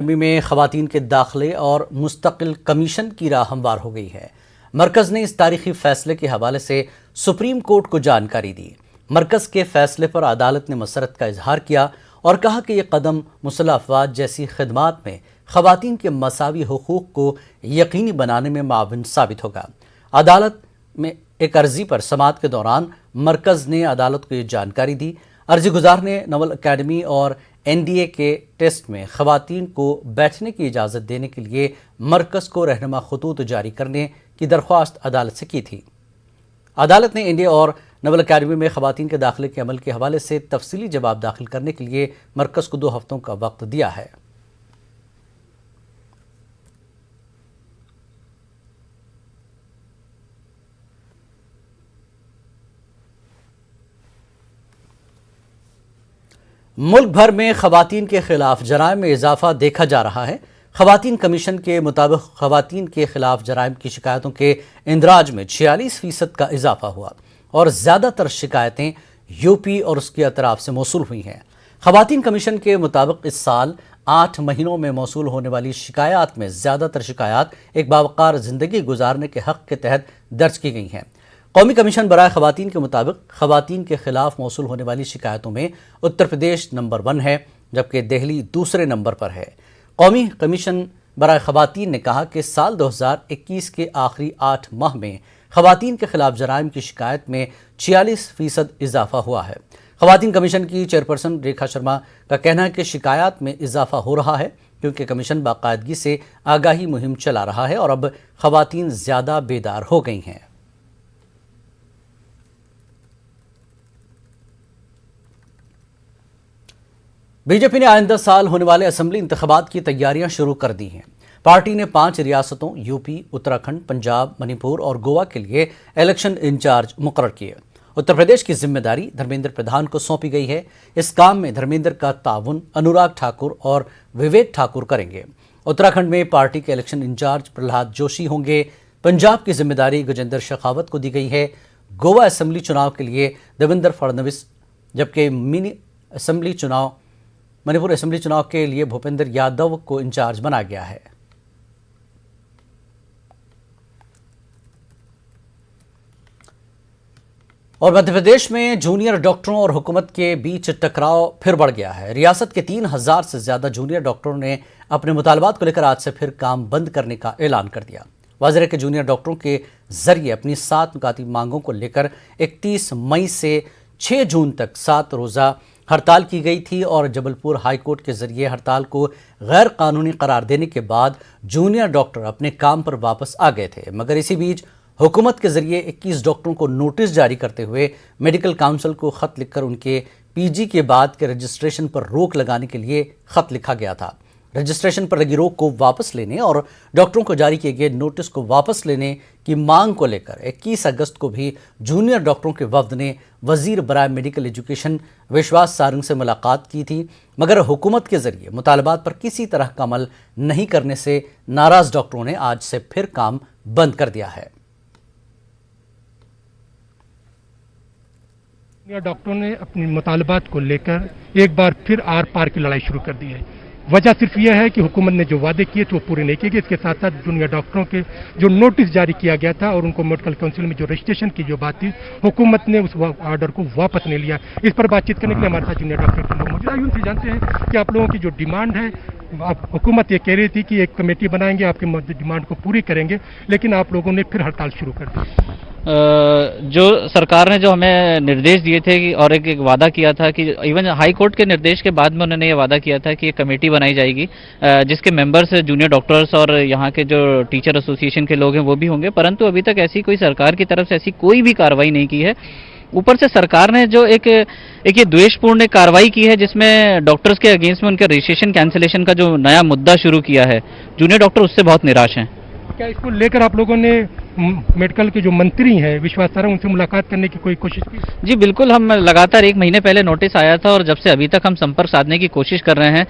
में खवातीन के दाखिले और मुस्तकिल कमीशन की राह हमवार हो गई है। मरकज ने इस तारीखी फैसले के हवाले से सुप्रीम कोर्ट को जानकारी दी। मरकज के फैसले पर अदालत ने मसरत का इजहार किया और कहा कि यह कदम मुसल्लह अफवाज जैसी खिदमात में खवातीन के मसावी हुकूक को यकीनी बनाने में माविन साबित होगा। अदालत में एक अर्जी पर समाअत के दौरान मरकज ने अदालत को ये जानकारी दी। अर्जी गुजार ने नवल अकेडमी और NDA के टेस्ट में खवातीन को बैठने की इजाज़त देने के लिए मरकज़ को रहनुमा खतूत जारी करने की दरख्वास्त अदालत से की थी। अदालत ने NDA और नवल अकेडमी में खवातीन के दाखिले के अमल के हवाले से तफसीली जवाब दाखिल करने के लिए मरकज़ को 2 हफ्तों का वक्त दिया है। मुल्क भर में खवातीन के खिलाफ जराइम में इजाफा देखा जा रहा है। खवातीन कमीशन के मुताबिक खवातीन के खिलाफ जराइम की शिकायतों के इंदराज में 46% का इजाफा हुआ और ज़्यादातर शिकायतें यूपी और उसके अतराफ से मौसूल हुई हैं। खवातीन कमीशन के मुताबिक इस साल 8 महीनों में मौसूल होने वाली शिकायत में ज़्यादातर शिकायत एक बावकार ज़िंदगी गुजारने के हक़ के तहत दर्ज की गई हैं। कौमी कमीशन बराए खवातीन के मुताबिक खवातीन के खिलाफ मौसूल होने वाली शिकायतों में उत्तर प्रदेश नंबर 1 है, जबकि दिल्ली दूसरे नंबर पर है। कौमी कमीशन बराए खवातीन ने कहा कि साल 2021 के आखिरी 8 माह में खवातीन के खिलाफ जराइम की शिकायत में 46% इजाफा हुआ है। खवातीन कमीशन की चेयरपर्सन रेखा शर्मा का कहना है कि शिकायत में इजाफा हो रहा है क्योंकि कमीशन बाकायदगी से आगाही मुहिम चला रहा है और अब खवातीन ज़्यादा बेदार हो गई हैं। बीजेपी ने आइंदा साल होने वाले असेंबली इंतखाबात की तैयारियां शुरू कर दी हैं। पार्टी ने 5 रियासतों यूपी, उत्तराखंड, पंजाब, मणिपुर और गोवा के लिए इलेक्शन इंचार्ज मुकर्रर किए। उत्तर प्रदेश की जिम्मेदारी धर्मेंद्र प्रधान को सौंपी गई है। इस काम में धर्मेंद्र का ताउन अनुराग ठाकुर और विवेक ठाकुर करेंगे। उत्तराखंड में पार्टी के इलेक्शन इंचार्ज प्रहलाद जोशी होंगे। पंजाब की जिम्मेदारी गजेंद्र शेखावत को दी गई है। गोवा असेंबली चुनाव के लिए देवेंद्र फडणवीस, जबकि मणिपुर असेंबली चुनाव के लिए भूपेंद्र यादव को इंचार्ज बनाया गया है। और मध्य प्रदेश में जूनियर डॉक्टरों और हुकूमत के बीच टकराव फिर बढ़ गया है। रियासत के 3000 से ज्यादा जूनियर डॉक्टरों ने अपने मुतालबात को लेकर आज से फिर काम बंद करने का ऐलान कर दिया। वाज़ेह के जूनियर डॉक्टरों के जरिए अपनी 7 मुकाती मांगों को लेकर 31 मई से 6 जून तक 7 रोज़ा हड़ताल की गई थी और जबलपुर हाईकोर्ट के जरिए हड़ताल को गैर कानूनी करार देने के बाद जूनियर डॉक्टर अपने काम पर वापस आ गए थे। मगर इसी बीच हुकूमत के जरिए 21 डॉक्टरों को नोटिस जारी करते हुए मेडिकल काउंसिल को खत लिखकर उनके PG के बाद के रजिस्ट्रेशन पर रोक लगाने के लिए खत लिखा गया था। रजिस्ट्रेशन पर लगी रोक को वापस लेने और डॉक्टरों को जारी किए गए नोटिस को वापस लेने की मांग को लेकर 21 अगस्त को भी जूनियर डॉक्टरों के वफ्द ने वजीर बराए मेडिकल एजुकेशन विश्वास सारंग से मुलाकात की थी। मगर हुकूमत के जरिए मुतालबात पर किसी तरह का अमल नहीं करने से नाराज डॉक्टरों ने आज से फिर काम बंद कर दिया है। डॉक्टरों ने अपने मुतालबात को लेकर एक बार फिर आर पार की लड़ाई शुरू कर दी है। वजह सिर्फ यह है कि हुकूमत ने जो वादे किए थे वो पूरे नहीं किए गए। इसके साथ साथ जूनियर डॉक्टरों के जो नोटिस जारी किया गया था और उनको मेडिकल काउंसिल में जो रजिस्ट्रेशन की जो बात थी, हुकूमत ने उस ऑर्डर को वापस नहीं लिया। इस पर बातचीत करने के लिए हमारे साथ जूनियर डॉक्टर के लोग मौजूद हैं। उनसे जानते हैं कि आप लोगों की जो डिमांड है, हुकूमत ये कह रही थी कि एक कमेटी बनाएंगे, आपकी डिमांड को पूरी करेंगे, लेकिन आप लोगों ने फिर हड़ताल शुरू कर दी। जो सरकार ने जो हमें निर्देश दिए थे और एक वादा किया था कि इवन हाई कोर्ट के निर्देश के बाद में उन्होंने ये वादा किया था कि एक कमेटी बनाई जाएगी जिसके मेंबर्स जूनियर डॉक्टर्स और यहाँ के जो टीचर एसोसिएशन के लोग हैं वो भी होंगे, परंतु अभी तक ऐसी कोई सरकार की तरफ से ऐसी कोई भी कार्रवाई नहीं की है। ऊपर से सरकार ने जो एक ये द्वेषपूर्ण कार्रवाई की है जिसमें डॉक्टर्स के अगेंस्ट में उनके रजिस्ट्रेशन कैंसिलेशन का जो नया मुद्दा शुरू किया है, जूनियर डॉक्टर उससे बहुत निराश हैं। क्या इसको लेकर आप लोगों ने मेडिकल के जो मंत्री हैं विश्वास सारंग, उनसे मुलाकात करने की कोई कोशिश की? जी बिल्कुल, हम लगातार 1 महीने पहले नोटिस आया था और जब से अभी तक हम संपर्क साधने की कोशिश कर रहे हैं।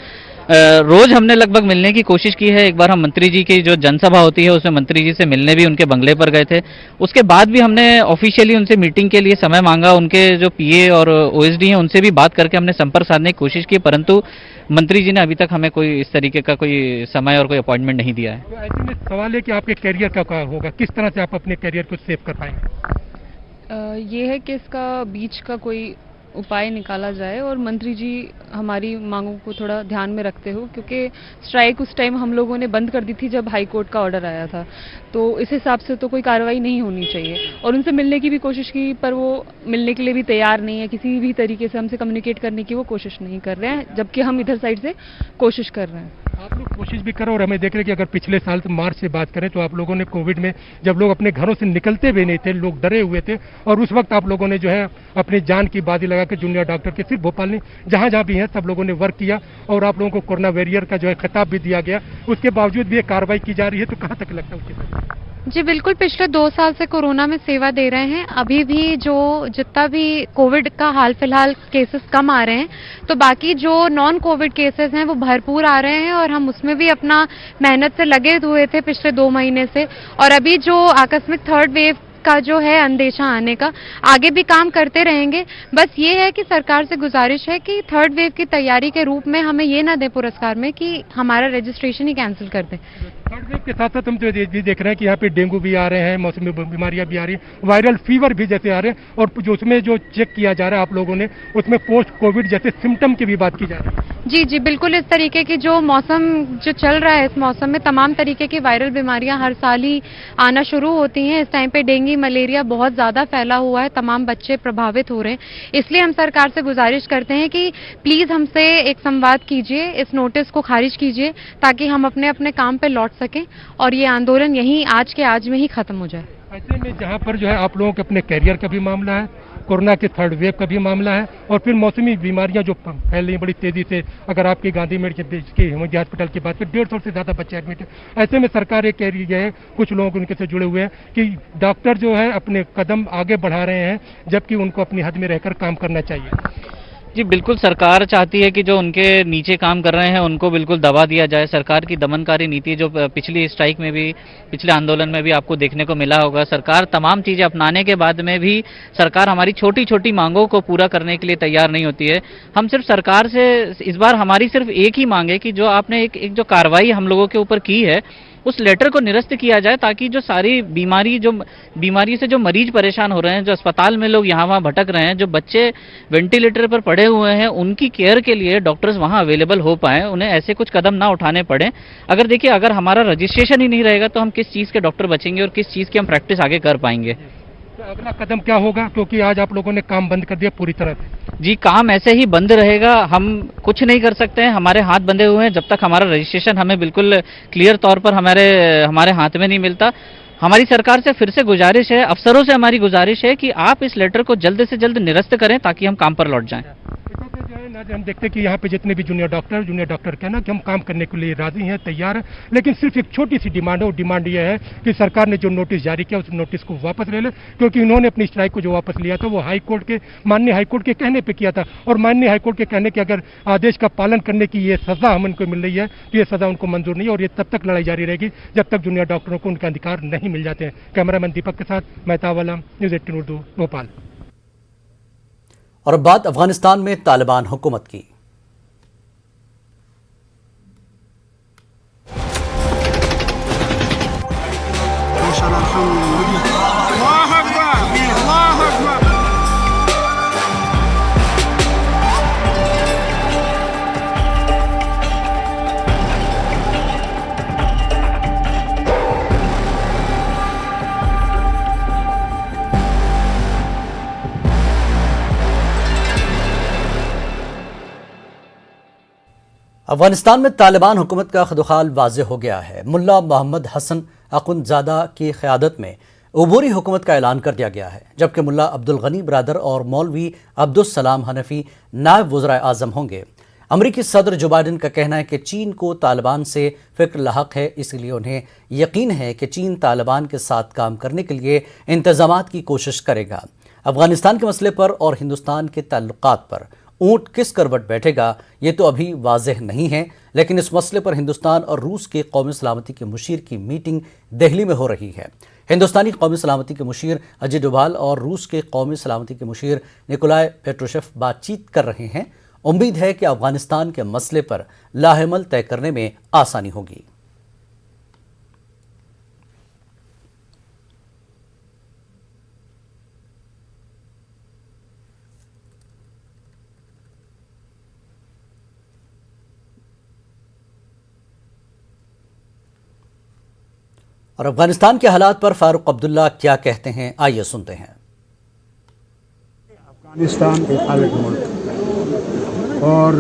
रोज हमने लगभग मिलने की कोशिश की है। एक बार हम मंत्री जी की जो जनसभा होती है उसमें मंत्री जी से मिलने भी उनके बंगले पर गए थे। उसके बाद भी हमने ऑफिशियली उनसे मीटिंग के लिए समय मांगा। उनके जो PA और OSD हैं उनसे भी बात करके हमने संपर्क साधने की कोशिश की, परंतु मंत्री जी ने अभी तक हमें कोई इस तरीके का कोई समय और कोई अपॉइंटमेंट नहीं दिया है। तो ऐसे में सवाल है कि आपके करियर का क्या होगा, किस तरह से आप अपने करियर को सेव कर पाएंगे? ये है कि इसका बीच का कोई उपाय निकाला जाए और मंत्री जी हमारी मांगों को थोड़ा ध्यान में रखते हो, क्योंकि स्ट्राइक उस टाइम हम लोगों ने बंद कर दी थी जब हाई कोर्ट का ऑर्डर आया था, तो इस हिसाब से तो कोई कार्रवाई नहीं होनी चाहिए। और उनसे मिलने की भी कोशिश की पर वो मिलने के लिए भी तैयार नहीं है, किसी भी तरीके से हमसे कम्युनिकेट करने की वो कोशिश नहीं कर रहे हैं, जबकि हम इधर साइड से कोशिश कर रहे हैं। आप लोग कोशिश भी करो और हमें देख रहे हैं कि अगर पिछले साल मार्च से बात करें तो आप लोगों ने कोविड में जब लोग अपने घरों से निकलते भी नहीं थे, लोग डरे हुए थे, और उस वक्त आप लोगों ने जो है अपनी जान की बाजी लगा के जूनियर डॉक्टर के सिर्फ भोपाल नहीं जहां जहां भी हैं सब लोगों ने वर्क किया और आप लोगों को कोरोना वॉरियर का जो है खिताब भी दिया गया। उसके बावजूद भी ये कार्रवाई की जा रही है, तो कहां तक लगता है उसके साथ? जी बिल्कुल, पिछले 2 साल से कोरोना में सेवा दे रहे हैं। अभी भी जो जितना भी कोविड का हाल फिलहाल केसेस कम आ रहे हैं, तो बाकी जो नॉन कोविड केसेस हैं वो भरपूर आ रहे हैं और हम उसमें भी अपना मेहनत से लगे हुए थे पिछले 2 महीने से। और अभी जो आकस्मिक थर्ड वेव का जो है अंदेशा आने का, आगे भी काम करते रहेंगे। बस ये है कि सरकार से गुजारिश है कि थर्ड वेव की तैयारी के रूप में हमें ये ना दें पुरस्कार में कि हमारा रजिस्ट्रेशन ही कैंसिल कर दें। थर्ड वेव के साथ साथ हम तो ये भी देख रहे हैं कि यहाँ पे डेंगू भी आ रहे हैं, मौसमी बीमारियां भी आ रही हैं, वायरल फीवर भी जैसे आ रहे हैं, और जो उसमें जो चेक किया जा रहा है आप लोगों ने उसमें पोस्ट कोविड जैसे सिम्टम की भी बात की जा रही है। जी जी बिल्कुल, इस तरीके की जो मौसम जो चल रहा है, इस मौसम में तमाम तरीके की वायरल बीमारियां हर साल ही आना शुरू होती हैं। इस टाइम पे डेंगू मलेरिया बहुत ज्यादा फैला हुआ है, तमाम बच्चे प्रभावित हो रहे हैं। इसलिए हम सरकार से गुजारिश करते हैं कि प्लीज हमसे एक संवाद कीजिए, इस नोटिस को खारिज कीजिए ताकि हम अपने अपने काम पे लौट सकें और ये आंदोलन यहीं आज के आज में ही खत्म हो जाए। ऐसे में जहाँ पर जो है आप लोगों के अपने कैरियर का भी मामला है, कोरोना के थर्ड वेव का भी मामला है, और फिर मौसमी बीमारियां जो फैल रही हैं बड़ी तेजी से, अगर आपकी गांधी मेडिकल के हिमोजी हॉस्पिटल की बात करें 150 से ज्यादा बच्चे एडमिट है। ऐसे में सरकार ये कह रही है, कुछ लोग उनके से जुड़े हुए हैं कि डॉक्टर जो है अपने कदम आगे बढ़ा रहे हैं, जबकि उनको अपनी हद में रहकर काम करना चाहिए। जी बिल्कुल, सरकार चाहती है कि जो उनके नीचे काम कर रहे हैं उनको बिल्कुल दबा दिया जाए। सरकार की दमनकारी नीति जो पिछली स्ट्राइक में भी, पिछले आंदोलन में भी आपको देखने को मिला होगा, सरकार तमाम चीजें अपनाने के बाद में भी सरकार हमारी छोटी छोटी मांगों को पूरा करने के लिए तैयार नहीं होती है। हम सिर्फ सरकार से इस बार हमारी सिर्फ एक ही मांग है कि जो आपने एक जो कार्रवाई हम लोगों के ऊपर की है उस लेटर को निरस्त किया जाए, ताकि जो सारी बीमारी से जो मरीज परेशान हो रहे हैं, जो अस्पताल में लोग यहाँ वहाँ भटक रहे हैं, जो बच्चे वेंटिलेटर पर पड़े हुए हैं, उनकी केयर के लिए डॉक्टर्स वहाँ अवेलेबल हो पाए, उन्हें ऐसे कुछ कदम ना उठाने पड़े। अगर देखिए, अगर हमारा रजिस्ट्रेशन ही नहीं रहेगा तो हम किस चीज़ के डॉक्टर बचेंगे और किस चीज़ की हम प्रैक्टिस आगे कर पाएंगे। तो अगला कदम क्या होगा, क्योंकि आज आप लोगों ने काम बंद कर दिया पूरी तरह से? जी, काम ऐसे ही बंद रहेगा, हम कुछ नहीं कर सकते हैं, हमारे हाथ बंधे हुए हैं। जब तक हमारा रजिस्ट्रेशन हमें बिल्कुल क्लियर तौर पर हमारे हाथ में नहीं मिलता। हमारी सरकार से फिर से गुजारिश है, अफसरों से हमारी गुजारिश है कि आप इस लेटर को जल्द से जल्द निरस्त करें ताकि हम काम पर लौट जाएं। हम देखते हैं कि यहाँ पे जितने भी जूनियर डॉक्टर कहना कि हम काम करने के लिए राजी हैं, तैयार हैं, लेकिन सिर्फ एक छोटी सी डिमांड है। वो डिमांड ये है कि सरकार ने जो नोटिस जारी किया उस नोटिस को वापस ले ले, क्योंकि इन्होंने अपनी स्ट्राइक को जो वापस लिया था वो माननीय हाईकोर्ट के कहने पे किया था, और माननीय हाईकोर्ट के कहने के अगर आदेश का पालन करने की ये सजा हम उनको मिल रही है तो ये सजा उनको मंजूर नहीं है, और ये तब तक लड़ाई जारी रहेगी जब तक जूनियर डॉक्टरों को उनके अधिकार नहीं मिल जाते हैं। कैमरामैन दीपक के साथ मेहताब आलम, न्यूज़ 18 उर्दू, भोपाल। और अब बात अफगानिस्तान में तालिबान हुकूमत की। अफगानिस्तान में तालिबान हुकूमत का खुदखाल वाज़ेह हो गया है। मुल्ला मोहम्मद हसन अखुंदजादा की क़यादत में अबूरी हुकूमत का ऐलान कर दिया गया है, जबकि मुल्ला अब्दुल गनी बरादर और मौलवी अब्दुल सलाम हनफी नायब वज़ीर आज़म होंगे। अमरीकी सदर जो बाइडन का कहना है कि चीन को तालिबान से फ़िक्र लाहक है, इसलिए उन्हें यकीन है कि चीन तालिबान के साथ काम करने के लिए इंतज़ामात की कोशिश करेगा। अफगानिस्तान के मसले पर और हिंदुस्तान के ताल्लुकात पर ऊँट किस करवट बैठेगा ये तो अभी वाज़ेह नहीं है, लेकिन इस मसले पर हिंदुस्तान और रूस के कौमी सलामती के मुशीर की मीटिंग दिल्ली में हो रही है। हिंदुस्तानी कौमी सलामती के मुशीर अजय डोभाल और रूस के कौमी सलामती के मुशीर निकोलाई पेट्रुशेव बातचीत कर रहे हैं उम्मीद है कि अफगानिस्तान के मसले पर लाहेमल तय करने में आसानी होगी। और अफगानिस्तान के हालात पर फारूक अब्दुल्ला क्या कहते हैं, आइए सुनते हैं। अफगानिस्तान एक अलग मुल्क और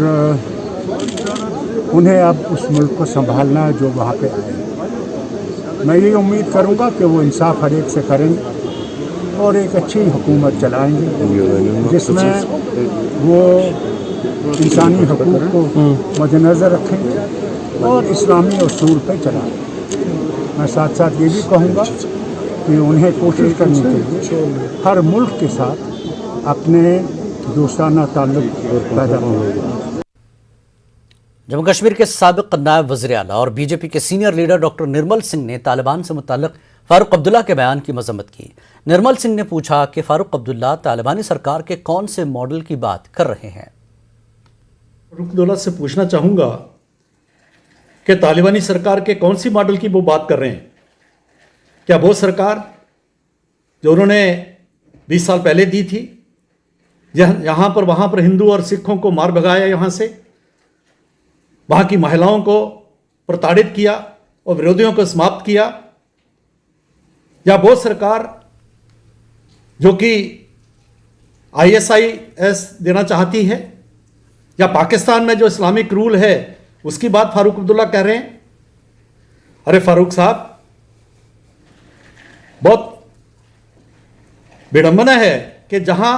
उन्हें अब उस मुल्क को संभालना है जो वहाँ पे आए। मैं ये उम्मीद करूँगा कि वो इंसाफ हर एक से करेंगे और एक अच्छी हुकूमत चलाएंगे जिसमें वो इंसानी हकूक़ को मद्देनज़र रखेंगे और इस्लामी उसूल पर चलाएंगे। मैं साथ साथ ये भी कहूँगा कि उन्हें कोशिश करनी चाहिए हर मुल्क के साथ अपने दोस्ताना ताल्लुक पैदा होगा। जम्मू कश्मीर के साबिक नायब वज़ीर आला और बीजेपी के senior leader doctor Nirmal Singh ने तालिबान से मुताल्लिक़ फारूक अब्दुल्ला के बयान की मजम्मत की। निर्मल सिंह ने पूछा कि फारूक अब्दुल्ला तालिबानी सरकार के कौन से मॉडल की बात कर रहे हैं। फारूक अब्दुल्ला से पूछना चाहूँगा कि तालिबानी सरकार के कौन सी मॉडल की वो बात कर रहे हैं। क्या वो सरकार जो उन्होंने 20 साल पहले दी थी, यहाँ पर वहाँ पर हिंदू और सिखों को मार भगाया, यहाँ से वहाँ की महिलाओं को प्रताड़ित किया और विरोधियों को समाप्त किया, या वो सरकार जो कि ISIS देना चाहती है, या पाकिस्तान में जो इस्लामिक रूल है उसकी बात फारूक अब्दुल्ला कह रहे हैं। अरे फारूक साहब, बहुत विडंबना है कि जहां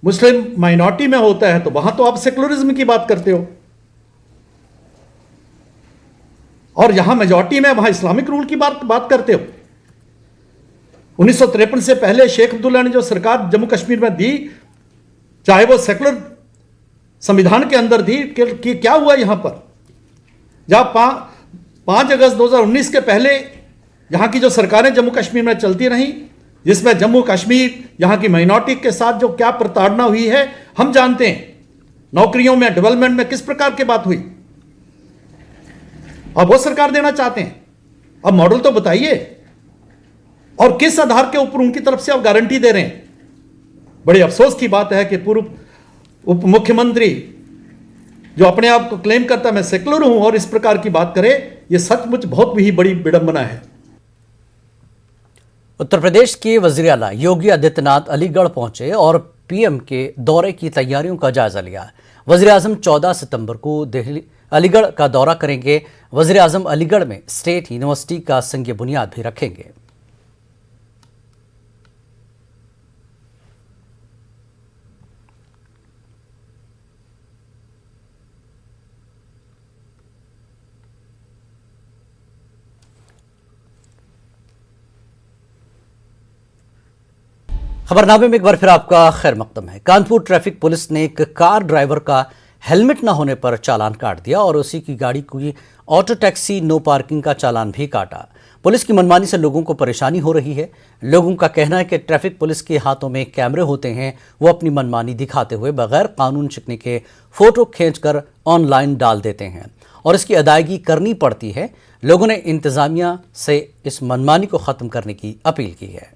मुस्लिम माइनॉरिटी में होता है तो वहां तो आप सेकुलरिज्म की बात करते हो, और यहां मेजॉरिटी में वहां इस्लामिक रूल की बात करते हो। 1953 से पहले शेख अब्दुल्ला ने जो सरकार जम्मू कश्मीर में दी, चाहे वो सेकुलर संविधान के अंदर दी, कि क्या हुआ यहां पर? जब 5 अगस्त 2019 के पहले यहां की जो सरकारें जम्मू कश्मीर में चलती रहीं, जिसमें जम्मू कश्मीर यहां की माइनॉरिटी के साथ जो क्या प्रताड़ना हुई है हम जानते हैं। नौकरियों में, डेवलपमेंट में किस प्रकार की बात हुई। अब वो सरकार देना चाहते हैं, अब मॉडल तो बताइए, और किस आधार के ऊपर उनकी तरफ से आप गारंटी दे रहे हैं। बड़े अफसोस की बात है कि पूर्व उप मुख्यमंत्री जो अपने आप को क्लेम करता है मैं सेकुलर हूं और इस प्रकार की बात करे, यह सचमुच बहुत ही बड़ी विडंबना है। उत्तर प्रदेश के वज़ीर आला योगी आदित्यनाथ अलीगढ़ पहुंचे और पीएम के दौरे की तैयारियों का जायजा लिया। वज़ीर आज़म 14 सितंबर को अलीगढ़ का दौरा करेंगे। वज़ीर आज़म अलीगढ़ में स्टेट यूनिवर्सिटी का संग बुनियाद भी रखेंगे। खबरनामे में एक बार फिर आपका खैर मकदम है। कानपुर ट्रैफिक पुलिस ने एक कार ड्राइवर का हेलमेट न होने पर चालान काट दिया और उसी की गाड़ी की ऑटो टैक्सी नो पार्किंग का चालान भी काटा। पुलिस की मनमानी से लोगों को परेशानी हो रही है। लोगों का कहना है कि ट्रैफिक पुलिस के हाथों में कैमरे होते हैं, वो अपनी मनमानी दिखाते हुए बगैर कानून छिपने के फोटो खींचकर ऑनलाइन डाल देते हैं और इसकी अदायगी करनी पड़ती है। लोगों ने इंतजामिया से इस मनमानी को खत्म करने की अपील की है।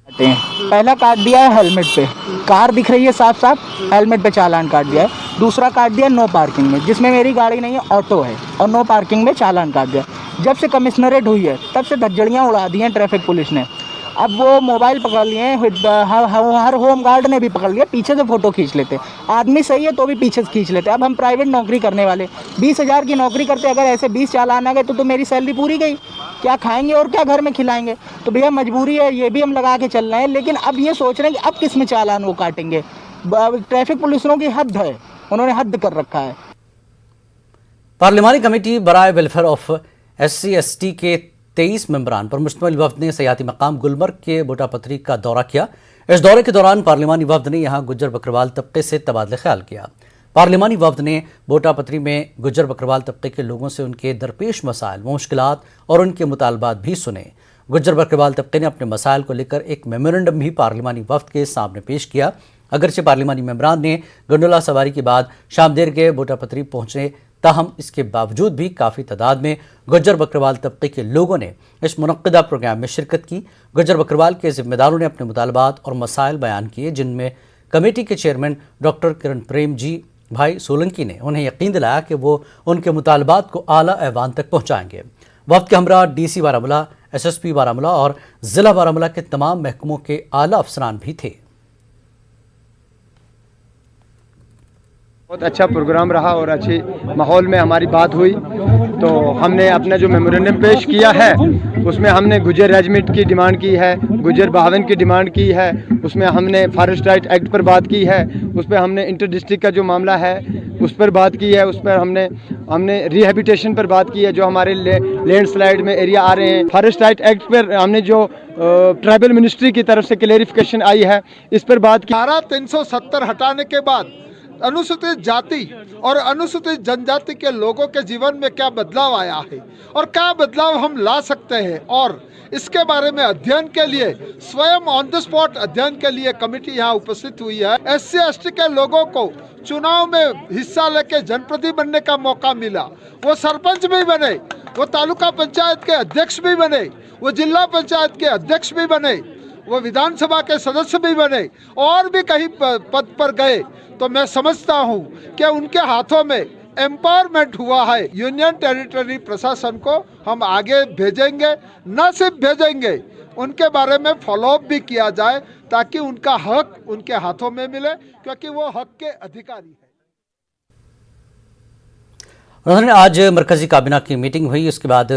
पहला काट दिया है हेलमेट पे, कार दिख रही है साफ साफ, हेलमेट पे चालान काट दिया है। दूसरा काट दिया नो पार्किंग में, जिसमें मेरी गाड़ी नहीं है, ऑटो है, और नो पार्किंग में चालान काट दिया। जब से कमिश्नरेट हुई है तब से धज्जड़ियाँ उड़ा दी हैं ट्रैफिक पुलिस ने। अब वो मोबाइल पकड़ लिए हैं, हर होम गार्ड ने भी पकड़ लिया, पीछे से फ़ोटो खींच लेते। आदमी सही है तो भी पीछे से खींच लेते। अब हम प्राइवेट नौकरी करने वाले 20,000 की नौकरी करते, अगर ऐसे 20 चालान आ गए तो मेरी सैलरी पूरी गई। क्या खाएंगे और क्या घर में खिलाएंगे? तो भैया मजबूरी है, ये भी हम लगा के चल रहे हैं। लेकिन अब ये सोच रहे हैं कि अब किस में चालान वो काटेंगे। ट्रैफिक पुलिसों की हद है, उन्होंने हद कर रखा है। पार्लिमानी कमेटी बराए वेलफेयर ऑफ SC/ST के 23 मेंबरान पर मुश्तमिल वफ्द ने सयाती मकाम गुलमर्ग के बोटापत्री का दौरा किया। इस दौरे के दौरान पार्लिमानी वफ्द ने यहां गुज्जर बकरवाल तबके से तबादले ख्याल किया। पार्लिमानी वफ्द ने बोटापत्री में गुज्जर बकरवाल तबके के लोगों से उनके दरपेश मसाइल व मुश्किलात और उनके मुतालबात भी सुने। गुज्जर बकरवाल तबके ने अपने मसाइल को लेकर एक मेमोरेंडम भी पार्लिमानी वफ्द के सामने पेश किया अगरचे पार्लिमानी मेंबरान ने गंडोला सवारी के बाद शाम देर के बोटापत्री पहुंचे, ताहम इसके बावजूद भी काफ़ी तादाद में गुज्जर बकरवाल तबके के लोगों ने इस मुनक्किदा प्रोग्राम में शिरकत की। गुज्जर बकरवाल के जिम्मेदारों ने अपने मुतालबात और मसाइल बयान किए, जिनमें कमेटी के चेयरमैन डॉक्टर किरण प्रेम जी भाई सोलंकी ने उन्हें यकीन दिलाया कि वो उनके मुतालबात को आला ऐवान तक पहुँचाएंगे। वक्त के हमरा DC बारामूला, SSP बारामूला और ज़िला बारामूला के तमाम महकमों के आला अफसरान भी थे। बहुत अच्छा प्रोग्राम रहा और अच्छी माहौल में हमारी बात हुई। तो हमने अपना जो मेमोरेंडम पेश किया है उसमें हमने गुजर रेजिमेंट की डिमांड की है, गुजर बहावन की डिमांड की है, उसमें हमने फॉरेस्ट राइट एक्ट पर बात की है, उस पर हमने इंटर डिस्ट्रिक्ट का जो मामला है उस पर बात की है, उस पर हमने रिहेबिटेशन पर बात की है, जो हमारे लैंडस्लाइड में एरिया आ रहे हैं। फॉरेस्ट राइट एक्ट पर हमने जो ट्राइबल मिनिस्ट्री की तरफ से क्लेरिफिकेशन आई है इस पर बात की। 370 हटाने के बाद अनुसूचित जाति और अनुसूचित जनजाति के लोगों के जीवन में क्या बदलाव आया है और क्या बदलाव हम ला सकते हैं, और इसके बारे में अध्ययन के लिए स्वयं ऑन द स्पॉट अध्ययन के लिए कमेटी यहाँ उपस्थित हुई है। SC ST के लोगों को चुनाव में हिस्सा लेके जनप्रतिनिधि बनने का मौका मिला, वो सरपंच भी बने, वो तालुका पंचायत के अध्यक्ष भी बने, वो जिला पंचायत के अध्यक्ष भी बने, वो विधानसभा के सदस्य भी बने और भी कहीं पद पर गए। तो मैं समझता हूं कि उनके हाथों में एम्पावरमेंट हुआ है। यूनियन टेरिटरी प्रशासन को हम आगे भेजेंगे, न सिर्फ भेजेंगे, उनके बारे में फॉलोअप भी किया जाए ताकि उनका हक उनके हाथों में मिले, क्योंकि वो हक के अधिकारी हैं। उन्होंने आज मरकजी काबिना की मीटिंग हुई, उसके बाद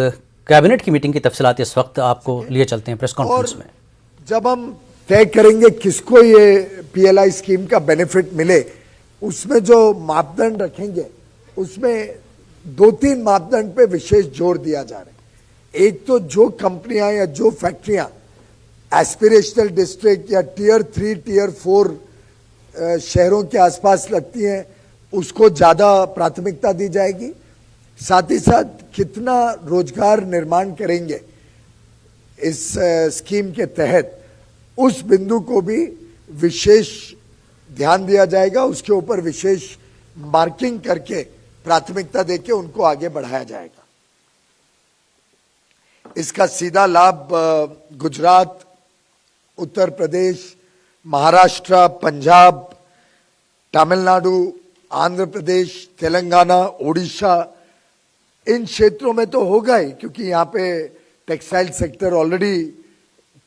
कैबिनेट की मीटिंग की तफसीलात इस वक्त आपको लिए चलते हैं प्रेस कॉन्फ्रेंस में। जब हम तय करेंगे किसको ये PLI स्कीम का बेनिफिट मिले, उसमें जो मापदंड रखेंगे उसमें 2-3 मापदंड पे विशेष जोर दिया जा रहा है। एक तो जो कंपनियां या जो फैक्ट्रियां एस्पिरेशनल डिस्ट्रिक्ट या Tier 3 Tier 4 शहरों के आसपास लगती हैं उसको ज्यादा प्राथमिकता दी जाएगी। साथ ही साथ कितना रोजगार निर्माण करेंगे इस स्कीम के तहत, उस बिंदु को भी विशेष ध्यान दिया जाएगा, उसके ऊपर विशेष मार्किंग करके प्राथमिकता देके उनको आगे बढ़ाया जाएगा। इसका सीधा लाभ गुजरात, उत्तर प्रदेश, महाराष्ट्र, पंजाब, तमिलनाडु, आंध्र प्रदेश, तेलंगाना, ओडिशा, इन क्षेत्रों में तो होगा ही, क्योंकि यहाँ पे टेक्सटाइल सेक्टर ऑलरेडी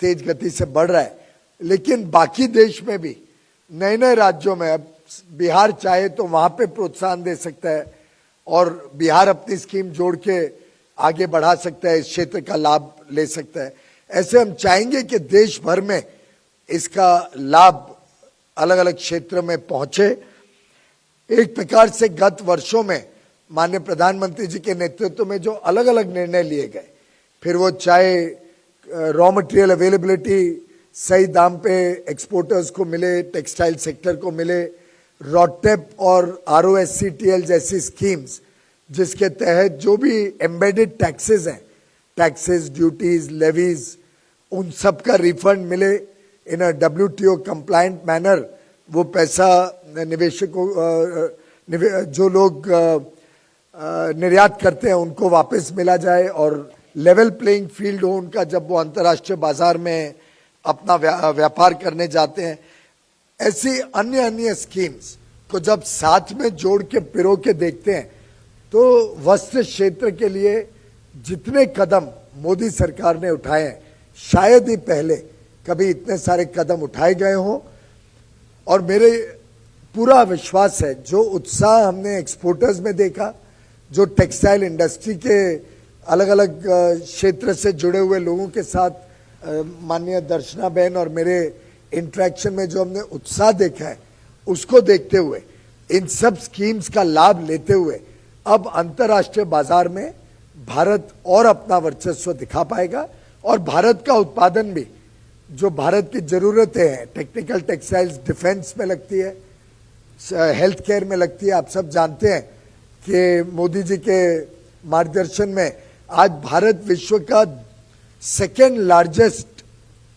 तेज गति से बढ़ रहा है। लेकिन बाकी देश में भी नए नए राज्यों में, अब बिहार चाहे तो वहां पे प्रोत्साहन दे सकता है और बिहार अपनी स्कीम जोड़ के आगे बढ़ा सकता है, इस क्षेत्र का लाभ ले सकता है। ऐसे हम चाहेंगे कि देश भर में इसका लाभ अलग अलग क्षेत्र में पहुंचे। एक प्रकार से गत वर्षों में माननीय प्रधानमंत्री जी के नेतृत्व में जो अलग अलग निर्णय लिए गए, फिर वो चाहे रॉ मटेरियल अवेलेबिलिटी सही दाम पे एक्सपोर्टर्स को मिले, टेक्सटाइल सेक्टर को मिले, रॉटेप और ROSCTL जैसी स्कीम्स जिसके तहत जो भी एम्बेडेड टैक्सेस हैं, टैक्सेस, ड्यूटीज, लेवीज, उन सब का रिफंड मिले इन अ WTO कंप्लायंट मैनर। वो पैसा निवेशकों, जो लोग निर्यात करते हैं उनको वापस मिला जाए और लेवल प्लेइंग फील्ड हो उनका, जब वो अंतर्राष्ट्रीय बाजार में अपना व्यापार करने जाते हैं। ऐसी अन्य अन्य स्कीम्स को जब साथ में जोड़ के पिरो के देखते हैं तो वस्त्र क्षेत्र के लिए जितने कदम मोदी सरकार ने उठाए हैं, शायद ही पहले कभी इतने सारे कदम उठाए गए हों। और मेरे पूरा विश्वास है, जो उत्साह हमने एक्सपोर्टर्स में देखा, जो टेक्सटाइल इंडस्ट्री के अलग अलग क्षेत्र से जुड़े हुए लोगों के साथ माननीय दर्शना बहन और मेरे इंटरेक्शन में जो हमने उत्साह देखा है, उसको देखते हुए, इन सब स्कीम्स का लाभ लेते हुए अब अंतर्राष्ट्रीय बाजार में भारत और अपना वर्चस्व दिखा पाएगा। और भारत का उत्पादन भी, जो भारत की जरूरतें हैं, टेक्निकल टेक्सटाइल्स डिफेंस में लगती है, हेल्थ केयर में लगती है। आप सब जानते हैं कि मोदी जी के मार्गदर्शन में आज भारत विश्व का सेकेंड लार्जेस्ट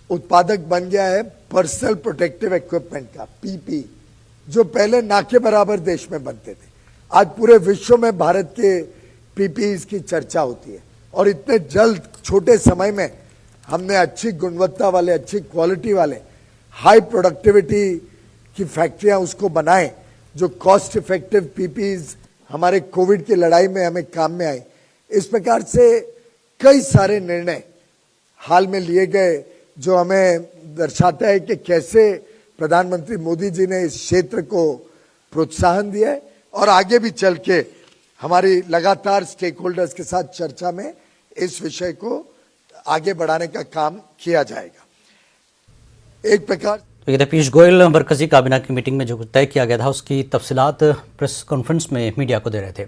उत्पादक बन गया है पर्सनल प्रोटेक्टिव इक्विपमेंट का, पीपी, जो पहले ना के बराबर देश में बनते थे। आज पूरे विश्व में भारत के पीपीई की चर्चा होती है और इतने जल्द छोटे समय में हमने अच्छी गुणवत्ता वाले, अच्छी क्वालिटी वाले, हाई प्रोडक्टिविटी की फैक्ट्रियां उसको बनाएं, जो कॉस्ट इफेक्टिव पीपीईज हमारे कोविड की लड़ाई में हमें काम में आए। इस प्रकार से कई सारे निर्णय हाल में लिए गए जो हमें दर्शाता है कि कैसे प्रधानमंत्री मोदी जी ने इस क्षेत्र को प्रोत्साहन दिया है और आगे भी चल के हमारी लगातार स्टेक होल्डर्स के साथ चर्चा में इस विषय को आगे बढ़ाने का काम किया जाएगा। एक प्रकार तो पीयूष गोयल मरकजी काबीना की मीटिंग में जो तय किया गया था उसकी तफसीलात प्रेस कॉन्फ्रेंस में मीडिया को दे रहे थे।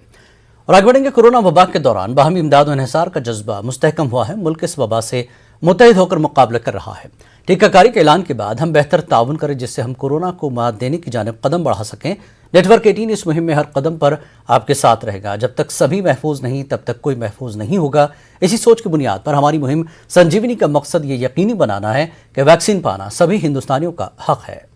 और आगे बढ़ेंगे। कोरोना वबा के दौरान बाहमी इमदाद और इन्हिसार का जज्बा मुस्तहकम हुआ है। मुल्क इस वबा से मुत्तहिद होकर मुकाबला कर रहा है। टीकाकारी के ऐलान के बाद हम बेहतर ताउन करें जिससे हम कोरोना को मात देने की जानिब कदम बढ़ा सकें। नेटवर्क 18 इस मुहिम में हर कदम पर आपके साथ रहेगा। जब तक सभी महफूज नहीं तब तक कोई महफूज नहीं होगा। इसी सोच की बुनियाद पर हमारी मुहिम संजीवनी का मकसद ये यकीनी बनाना है कि वैक्सीन पाना सभी हिंदुस्तानियों का हक है।